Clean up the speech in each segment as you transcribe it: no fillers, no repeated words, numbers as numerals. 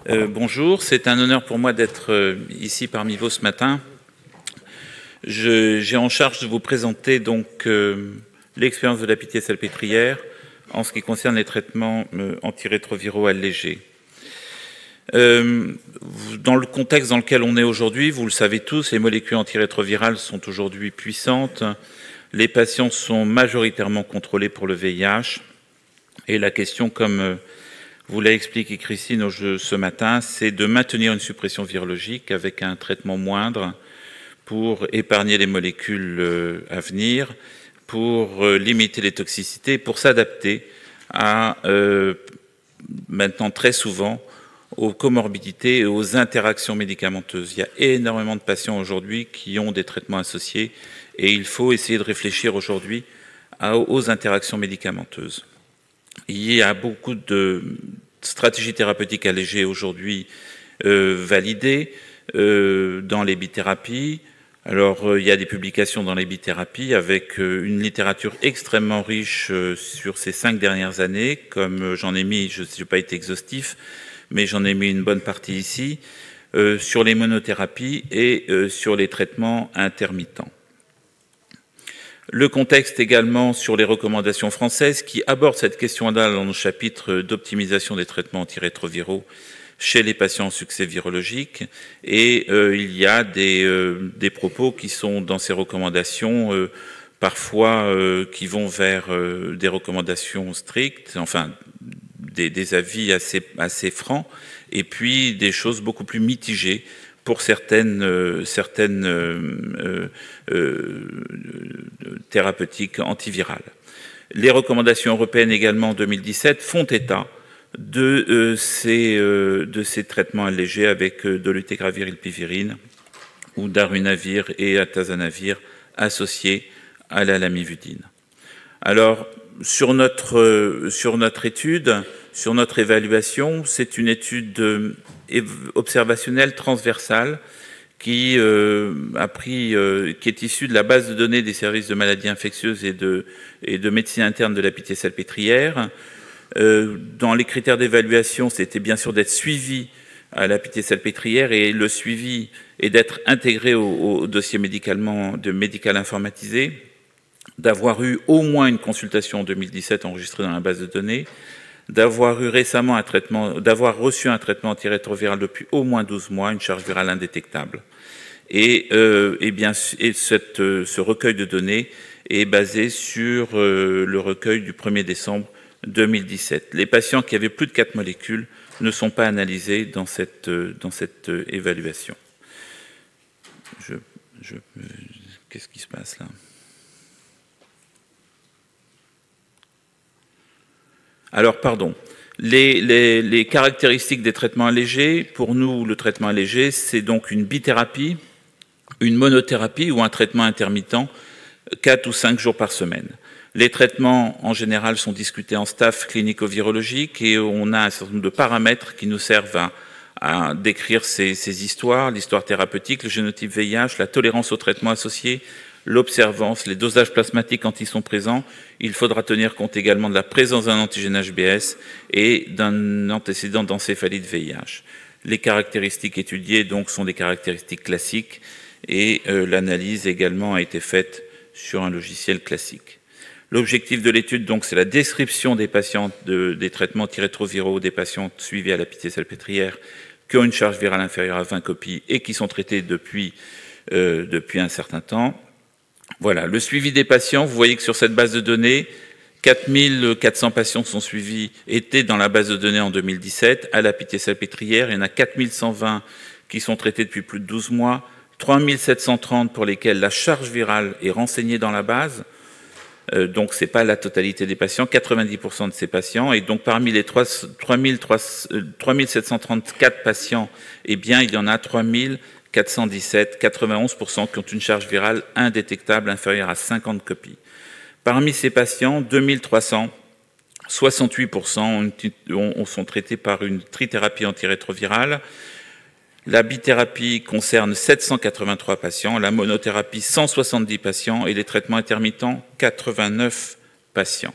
Bonjour, c'est un honneur pour moi d'être ici parmi vous ce matin. J'ai en charge de vous présenter donc l'expérience de la Pitié-Salpêtrière en ce qui concerne les traitements antirétroviraux allégés. Dans le contexte dans lequel on est aujourd'hui, vous le savez tous, les molécules antirétrovirales sont aujourd'hui puissantes. Les patients sont majoritairement contrôlés pour le VIH. Et la question, comme vous l'a expliqué Christine ce matin, c'est de maintenir une suppression virologique avec un traitement moindre pour épargner les molécules à venir, pour limiter les toxicités, pour s'adapter à, maintenant très souvent, aux comorbidités et aux interactions médicamenteuses. Il y a énormément de patients aujourd'hui qui ont des traitements associés et il faut essayer de réfléchir aujourd'hui aux interactions médicamenteuses. Il y a beaucoup de stratégies thérapeutiques allégées aujourd'hui validées dans les bithérapies. Alors, il y a des publications dans les bithérapies avec une littérature extrêmement riche sur ces 5 dernières années, comme j'en ai mis, je n'ai pas été exhaustif, mais j'en ai mis une bonne partie ici, sur les monothérapies et sur les traitements intermittents. Le contexte également sur les recommandations françaises qui abordent cette question-là dans le chapitre d'optimisation des traitements antirétroviraux chez les patients en succès virologique. Et il y a des propos qui sont dans ces recommandations, parfois qui vont vers des recommandations strictes, enfin des avis assez francs, et puis des choses beaucoup plus mitigées pour certaines thérapeutiques antivirales. Les recommandations européennes également en 2017 font état de ces traitements allégés avec dolutegravir, rilpivirine ou darunavir et atazanavir associés à la lamivudine. Alors, sur notre étude, sur notre évaluation, c'est une étude observationnelle transversale qui est issue de la base de données des services de maladies infectieuses et de médecine interne de la Pitié-Salpêtrière. Dans les critères d'évaluation, c'était bien sûr d'être suivi à la Pitié-Salpêtrière et le suivi est d'être intégré au dossier médical informatisé, d'avoir eu au moins une consultation en 2017 enregistrée dans la base de données, d'avoir eu récemment reçu un traitement antirétroviral depuis au moins 12 mois, une charge virale indétectable. Et ce recueil de données est basé sur le recueil du 1er décembre 2017. Les patients qui avaient plus de 4 molécules ne sont pas analysés dans cette évaluation. Qu'est-ce qui se passe là ? Alors, pardon, les caractéristiques des traitements allégés, pour nous, le traitement allégé, c'est donc une bithérapie, une monothérapie ou un traitement intermittent, 4 ou 5 jours par semaine. Les traitements, en général, sont discutés en staff clinico-virologique et on a un certain nombre de paramètres qui nous servent à décrire ces histoires, l'histoire thérapeutique, le génotype VIH, la tolérance aux traitements associés, l'observance, les dosages plasmatiques quand ils sont présents. Il faudra tenir compte également de la présence d'un antigène HBS et d'un antécédent d'encéphalite VIH. Les caractéristiques étudiées donc sont des caractéristiques classiques et l'analyse également a été faite sur un logiciel classique. L'objectif de l'étude, donc, c'est la description des patients des traitements antirétroviraux des patients suivis à la Pitié-Salpêtrière qui ont une charge virale inférieure à 20 copies et qui sont traités depuis un certain temps. Voilà, le suivi des patients, vous voyez que sur cette base de données, 4400 patients sont suivis, étaient dans la base de données en 2017, à la Pitié-Salpêtrière, il y en a 4120 qui sont traités depuis plus de 12 mois, 3730 pour lesquels la charge virale est renseignée dans la base, donc ce n'est pas la totalité des patients, 90% de ces patients, et donc parmi les 3734 patients, eh bien il y en a 3417, 91% qui ont une charge virale indétectable inférieure à 50 copies. Parmi ces patients, 2300, 68% sont traités par une trithérapie antirétrovirale. La bithérapie concerne 783 patients, la monothérapie 170 patients et les traitements intermittents 89 patients.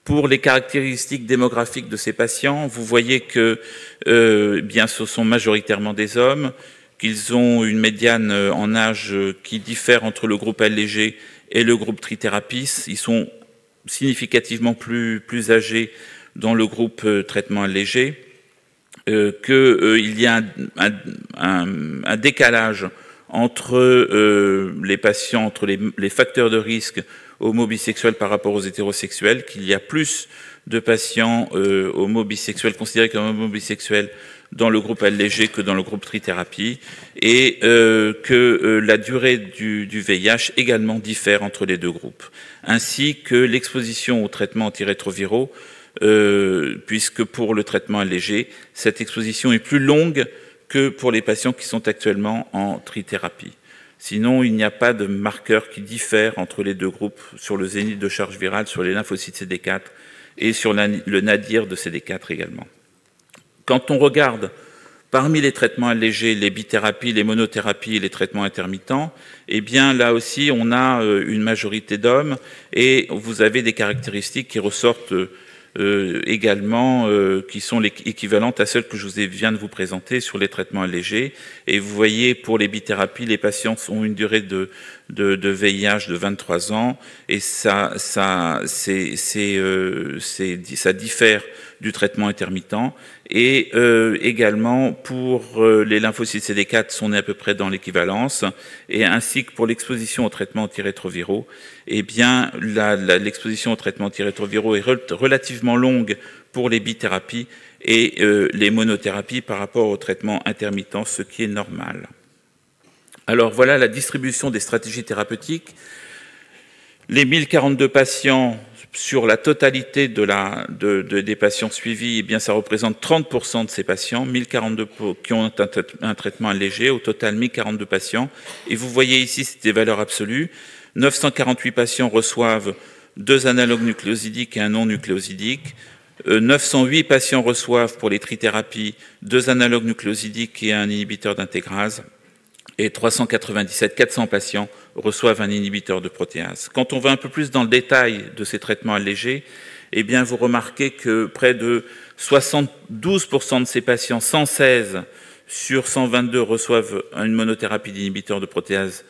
Pour les caractéristiques démographiques de ces patients, vous voyez que bien, ce sont majoritairement des hommes, qu'ils ont une médiane en âge qui diffère entre le groupe léger et le groupe trithérapie. Ils sont significativement plus âgés dans le groupe traitement allégé, qu'il y a un décalage entre les patients, entre les facteurs de risque homo-bisexuels par rapport aux hétérosexuels, qu'il y a plus de patients homo-bisexuels, considérés comme homo-bisexuels, dans le groupe allégé que dans le groupe trithérapie, et que la durée du VIH également diffère entre les deux groupes, ainsi que l'exposition aux traitements antirétroviraux, puisque pour le traitement allégé, cette exposition est plus longue que pour les patients qui sont actuellement en trithérapie. Sinon, il n'y a pas de marqueur qui diffère entre les deux groupes sur le zénith de charge virale, sur les lymphocytes CD4 et sur le nadir de CD4 également. Quand on regarde parmi les traitements allégés, les bithérapies, les monothérapies et les traitements intermittents, eh bien là aussi on a une majorité d'hommes et vous avez des caractéristiques qui ressortent également, qui sont équivalentes à celles que je viens de vous présenter sur les traitements allégés. Et vous voyez, pour les bithérapies, les patients ont une durée de VIH de 23 ans, et ça diffère du traitement intermittent. Et également, pour les lymphocytes CD4, on est à peu près dans l'équivalence, et ainsi que pour l'exposition aux traitements antirétroviraux, eh bien, l'exposition aux traitements antirétroviraux est relativement longue pour les bithérapies et les monothérapies par rapport aux traitements intermittents, ce qui est normal. Alors voilà la distribution des stratégies thérapeutiques. Les 1042 patients sur la totalité des patients suivis, eh bien, ça représente 30% de ces patients, 1042 qui ont un traitement allégé, au total 1042 patients. Et vous voyez ici, c'est des valeurs absolues. 948 patients reçoivent 2 analogues nucléosidiques et un non nucléosidique. 908 patients reçoivent pour les trithérapies 2 analogues nucléosidiques et un inhibiteur d'intégrase. Et 400 patients reçoivent un inhibiteur de protéase. Quand on va un peu plus dans le détail de ces traitements allégés, eh bien, vous remarquez que près de 72% de ces patients, 116 sur 122, reçoivent une monothérapie d'inhibiteur de protéase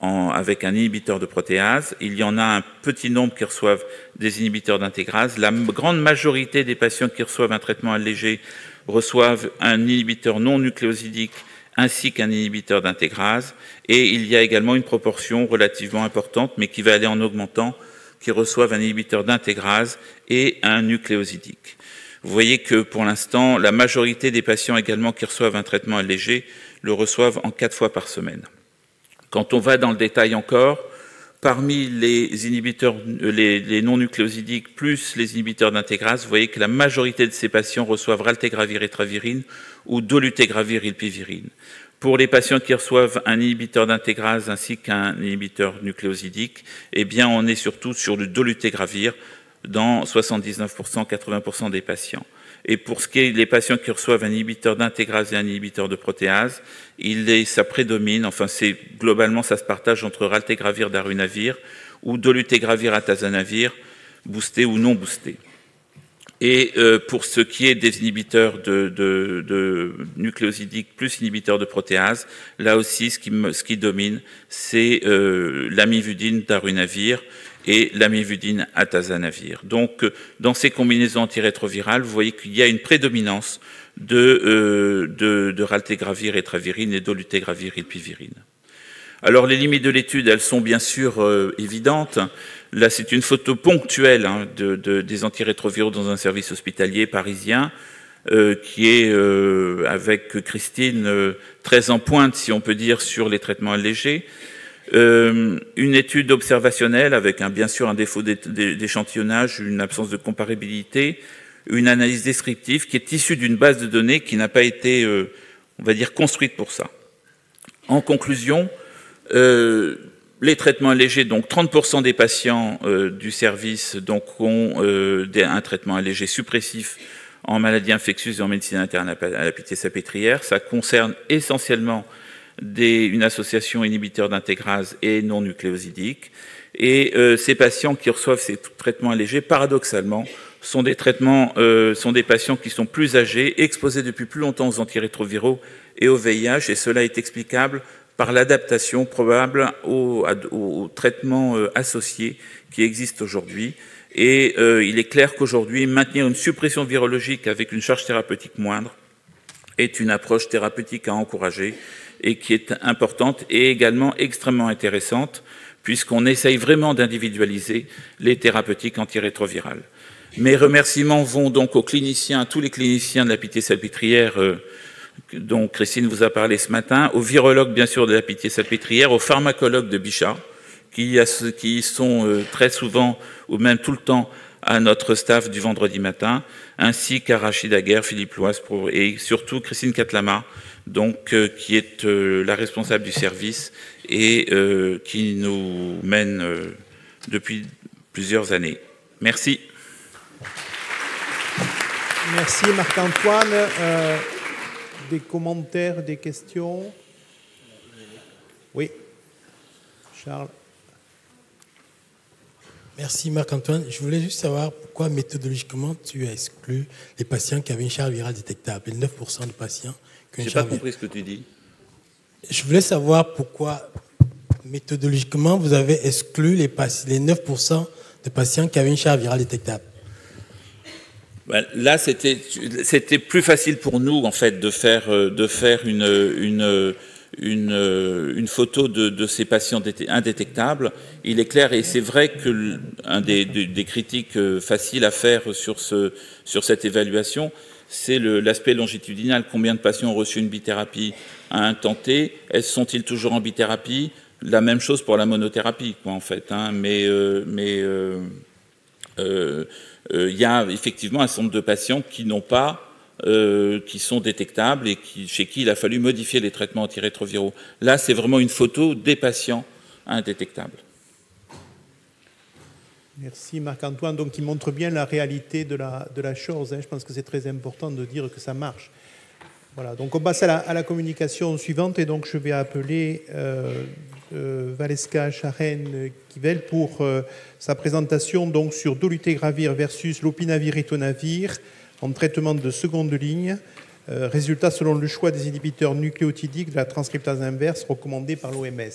avec un inhibiteur de protéase. Il y en a un petit nombre qui reçoivent des inhibiteurs d'intégrase. La grande majorité des patients qui reçoivent un traitement allégé reçoivent un inhibiteur non nucléosidique ainsi qu'un inhibiteur d'intégrase. Et il y a également une proportion relativement importante, mais qui va aller en augmentant, qui reçoivent un inhibiteur d'intégrase et un nucléosidique. Vous voyez que pour l'instant, la majorité des patients également qui reçoivent un traitement allégé le reçoivent en 4 fois par semaine. Quand on va dans le détail encore, parmi les inhibiteurs, les non-nucléosidiques plus les inhibiteurs d'intégrase, vous voyez que la majorité de ces patients reçoivent raltegravir etravirine ou dolutegravir rilpivirine. Pour les patients qui reçoivent un inhibiteur d'intégrase ainsi qu'un inhibiteur nucléosidique, eh bien on est surtout sur du dolutegravir dans 79%, 80% des patients. Et pour ce qui est des patients qui reçoivent un inhibiteur d'intégrase et un inhibiteur de protéase, ça prédomine, enfin globalement ça se partage entre raltegravir darunavir ou dolutegravir atazanavir, boosté ou non boosté. Et pour ce qui est des inhibiteurs de nucléosidiques plus inhibiteurs de protéase, là aussi ce qui domine, c'est l'amivudine darunavir et l'amivudine atazanavir. Donc, dans ces combinaisons antirétrovirales, vous voyez qu'il y a une prédominance de raltegravir etravirine et dolutegravir rilpivirine. Alors, les limites de l'étude, elles sont bien sûr évidentes. Là, c'est une photo ponctuelle des antirétroviraux dans un service hospitalier parisien, qui est, avec Christine, très en pointe, si on peut dire, sur les traitements allégés. Une étude observationnelle avec bien sûr un défaut d'échantillonnage, une absence de comparabilité, une analyse descriptive qui est issue d'une base de données qui n'a pas été, on va dire, construite pour ça. En conclusion, les traitements allégés, donc 30% des patients du service donc, ont un traitement allégé suppressif en maladies infectieuses et en médecine interne à la pitié salpêtrière. Ça concerne essentiellement une association inhibiteur d'intégrase et non nucléosidique. Et ces patients qui reçoivent ces traitements allégés, paradoxalement, sont des patients qui sont plus âgés, exposés depuis plus longtemps aux antirétroviraux et au VIH, et cela est explicable par l'adaptation probable aux traitements associés qui existent aujourd'hui. Et il est clair qu'aujourd'hui, maintenir une suppression virologique avec une charge thérapeutique moindre est une approche thérapeutique à encourager et qui est importante et également extrêmement intéressante puisqu'on essaye vraiment d'individualiser les thérapeutiques antirétrovirales. Mes remerciements vont donc aux cliniciens, à tous les cliniciens de la Pitié-Salpêtrière dont Christine vous a parlé ce matin, aux virologues bien sûr de la Pitié-Salpêtrière, aux pharmacologues de Bichat, qui sont très souvent ou même tout le temps à notre staff du vendredi matin, ainsi qu'à Rachid Aguerre, Philippe Loise et surtout Christine Catlama, donc, qui est la responsable du service et qui nous mène depuis plusieurs années. Merci. Merci Marc-Antoine. Des commentaires, des questions? Oui, Charles. Merci Marc-Antoine. Je voulais juste savoir pourquoi méthodologiquement tu as exclu les patients qui avaient une charge virale détectable, les 9% de patients qui ont une charge virale. Je n'ai pas compris ce que tu dis. Je voulais savoir pourquoi méthodologiquement vous avez exclu les 9% de patients qui avaient une charge virale détectable. Là, c'était plus facile pour nous en fait de faire une photo de ces patients indétectables. Il est clair, et c'est vrai que un des critiques faciles à faire sur cette évaluation, c'est l'aspect longitudinal. Combien de patients ont reçu une bithérapie à un temps T? Sont-ils toujours en bithérapie? La même chose pour la monothérapie, quoi, en fait. Hein, il y a effectivement un certain nombre de patients qui n'ont pas, qui sont détectables et chez qui il a fallu modifier les traitements antirétroviraux. Là, c'est vraiment une photo des patients indétectables. Merci Marc-Antoine. Donc, il montre bien la réalité de la chose. Hein. Je pense que c'est très important de dire que ça marche. Voilà. Donc, on passe à la communication suivante. Et donc, je vais appeler Valeska Charen-Kivel pour sa présentation donc, sur dolutegravir versus lopinavir-ritonavir en traitement de seconde ligne. Résultat selon le choix des inhibiteurs nucléotidiques de la transcriptase inverse recommandés par l'OMS.